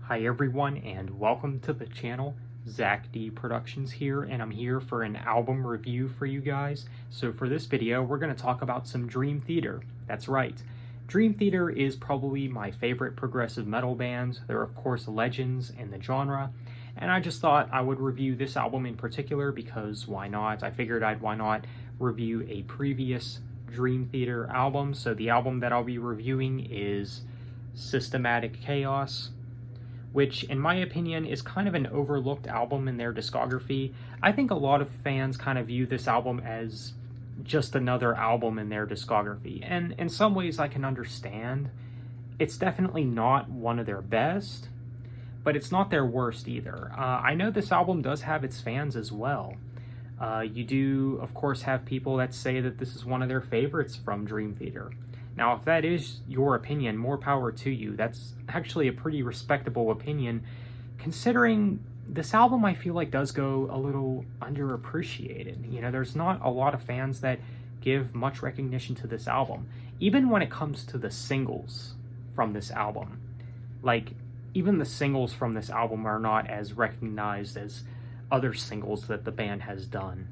Hi everyone and welcome to the channel. Zach D Productions here, and I'm here for an album review for you guys. So for this video we're going to talk about some Dream Theater. That's right. Dream Theater is probably my favorite progressive metal band. They're of course legends in the genre, and I just thought I would review this album in particular because why not? I figured why not review a previous Dream Theater album. So the album that I'll be reviewing is Systematic Chaos, which in my opinion is kind of an overlooked album in their discography. I think a lot of fans kind of view this album as just another album in their discography, and in some ways I can understand. It's definitely not one of their best, but it's not their worst either. I know this album does have its fans as well. You do, of course, have people that say that this is one of their favorites from Dream Theater. Now, if that is your opinion, more power to you. That's actually a pretty respectable opinion, considering this album I feel like does go a little underappreciated. You know, there's not a lot of fans that give much recognition to this album, even when it comes to the singles from this album. Like, even the singles from this album are not as recognized as other singles that the band has done.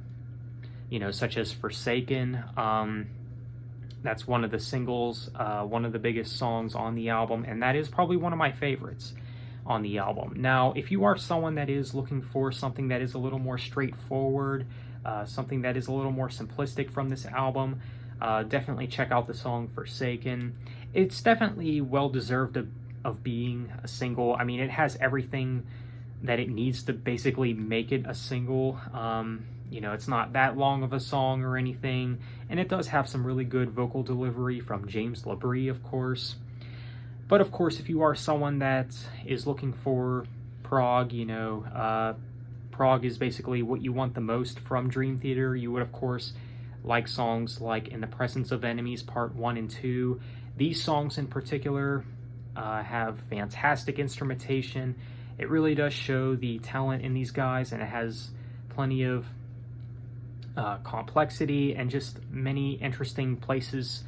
You know, such as Forsaken. That's one of the singles, one of the biggest songs on the album, and that is probably one of my favorites on the album. Now, if you are someone that is looking for something that is a little more straightforward, something that is a little more simplistic from this album, definitely check out the song Forsaken. It's definitely well-deserved of being a single. I mean, it has everything that it needs to basically make it a single. You know, it's not that long of a song or anything, and it does have some really good vocal delivery from James LaBrie, of course. But of course, if you are someone that is looking for prog, you know, prog is basically what you want the most from Dream Theater. You would, of course, like songs like In the Presence of Enemies Part 1 and 2. These songs in particular have fantastic instrumentation. It really does show the talent in these guys, and it has plenty of complexity and just many interesting places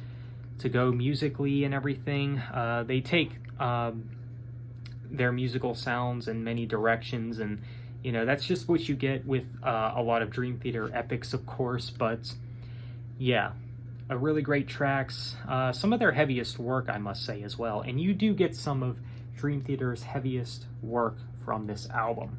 to go musically and everything. They take their musical sounds in many directions, and you know, that's just what you get with a lot of Dream Theater epics, of course. But yeah, a really great tracks, some of their heaviest work, I must say, as well, and you do get some of Dream Theater's heaviest work from this album.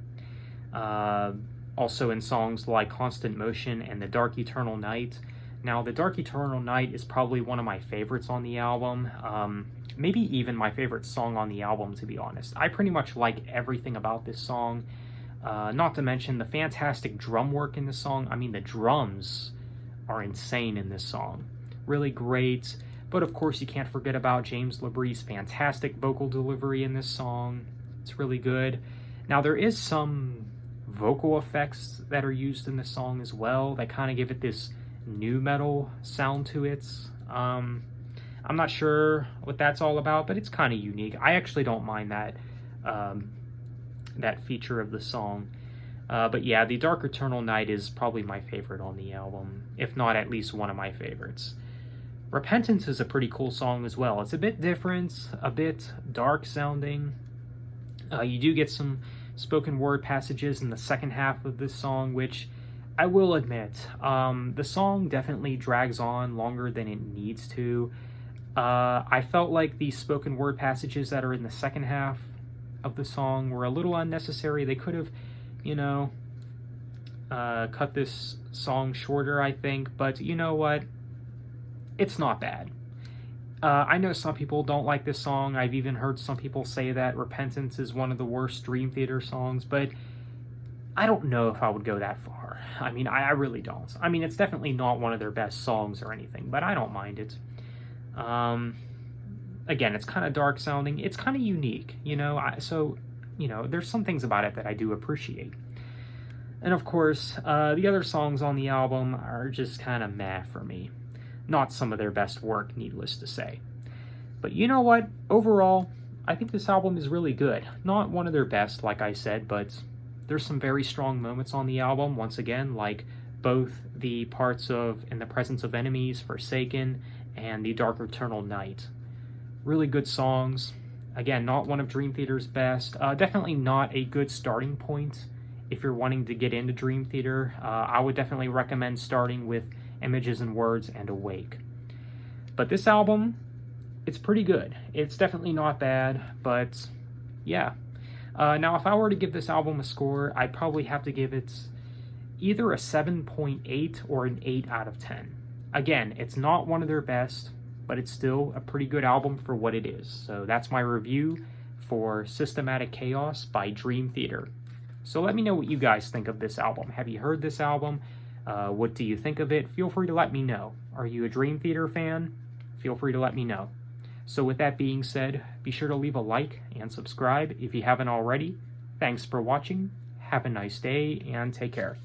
Also in songs like Constant Motion and The Dark Eternal Night. Now, The Dark Eternal Night is probably one of my favorites on the album. Maybe even my favorite song on the album, to be honest. I pretty much like everything about this song. Not to mention the fantastic drum work in this song. I mean, the drums are insane in this song. Really great. But of course, you can't forget about James LaBrie's fantastic vocal delivery in this song. It's really good. Now, there is some vocal effects that are used in the song as well that kind of give it this nu metal sound to it. I'm not sure what that's all about, but it's kind of unique. I actually don't mind that that feature of the song. But yeah, The Dark Eternal Night is probably my favorite on the album, if not at least one of my favorites. Repentance is a pretty cool song as well. It's a bit different, a bit dark sounding. You do get some spoken word passages in the second half of this song, which I will admit, the song definitely drags on longer than it needs to. I felt like the spoken word passages that are in the second half of the song were a little unnecessary. They could have, you know, cut this song shorter, I think, but you know what? It's not bad. I know some people don't like this song. I've even heard some people say that Repentance is one of the worst Dream Theater songs, but I don't know if I would go that far. I mean, I really don't. I mean, it's definitely not one of their best songs or anything, but I don't mind it. Again, it's kind of dark sounding. It's kind of unique, you know, so, you know, there's some things about it that I do appreciate. And of course, the other songs on the album are just kind of meh for me. Not some of their best work, needless to say. But you know what? Overall, I think this album is really good. Not one of their best, like I said, but there's some very strong moments on the album, once again, like both the parts of In the Presence of Enemies, Forsaken, and The Dark Eternal Night. Really good songs. Again, not one of Dream Theater's best. Definitely not a good starting point if you're wanting to get into Dream Theater. I would definitely recommend starting with Images and Words and Awake. But this album, it's pretty good. It's definitely not bad, but yeah. Now, if I were to give this album a score, I'd probably have to give it either a 7.8 or an 8 out of 10. Again, it's not one of their best, but it's still a pretty good album for what it is. So that's my review for Systematic Chaos by Dream Theater. So let me know what you guys think of this album. Have you heard this album? What do you think of it? Feel free to let me know. Are you a Dream Theater fan? Feel free to let me know. So with that being said, be sure to leave a like and subscribe if you haven't already. Thanks for watching. Have a nice day and take care.